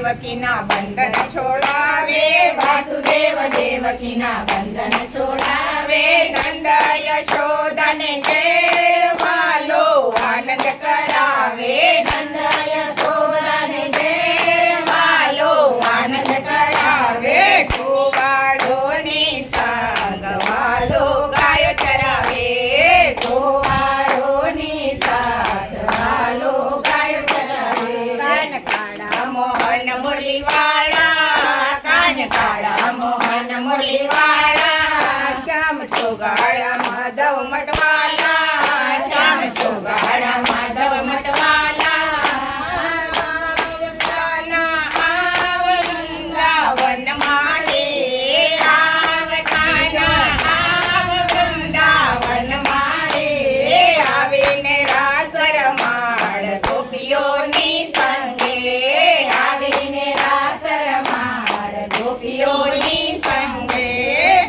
દેવકીના બંધન છોડાવે, વાસુદેવ દેવકીના બંધન છોડાવે, નંદ યશોદાને ઘેર વાલો આનંદ કરાવે, નંદ યશોદાને ઘેર વાલો આનંદ કરાવે, ગોવાળોની સાંગ વાલો ગાયો ચરાવે, ગોવાળોની સાથ વાલો ગાયો ચરાવે, કાન કાળા મોહન મુરલીવાળા, કાન કાળા મોહન મુરલીવાળા, શ્યામ ચોગાડા માધવ મતવાલા, શ્યામ ચોગાડા માધવ મતવાલા, આવ વૃંદાવન માહે, આવ કાના આવ વૃંદાવન માહે, આવીને રાસ રમાડ ગોપીઓની સંગે, આવીને રાસ રમાડ ગોપીઓની સંગે,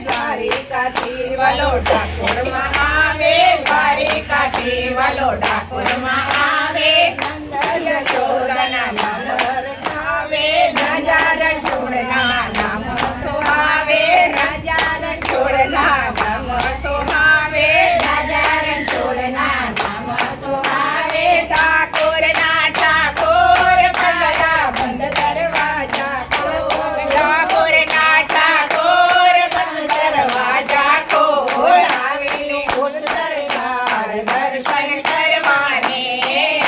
દ્વારિકાથી વાલો ઠાકોરમાં આવે, દ્વારિકાથી વાલો ઠાકોરમાં આવે, નંદ યશોદાના નામ રખાવે, રાજા રણછોડના નામ સોહાવે, રાજા રણછોડના નામ સોહાવે, રાજા રણછોડના નામ સોહાવે, ઠાકોરના ઠાકોર બંધના બંધ દરવાજા ખોલ, ઠાકોરના ઠાકોર બંધ દરવાજા ખોલ, આવીને ઉચ્ચ સરકાર દર્શન કરવાને,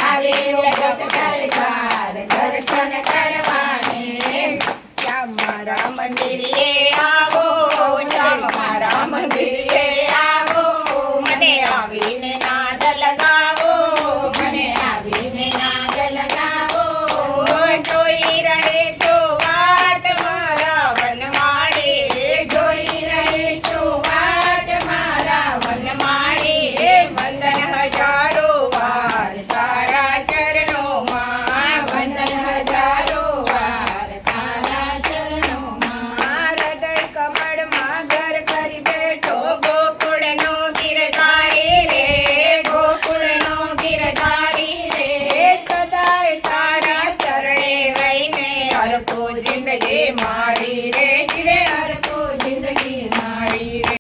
આવીને સરકાર દર્શન કરવાને, શ્યામ મારા મંદિરે આવો, શ્યામ મારા મંદિરે આવો, મને આવીને નાદ લગાવો, મને આવીને નાદ લગાવો, જોઈ રહે છો વાટ મારા વનમાળે, જોઈ રહી છું વાટ મારા વનમાળે, વંદન હજારો વાર તારા ચરણોમાં, વંદન હજારો વાર તારા ચરણોમાં, હૃદય કમળમાં ઘર કરી બેઠો ગોકુળનો ગિરધારી રે, ગોકુળનો ગિરધારી રે, સદાય તારા ચરણે રહીને હરખો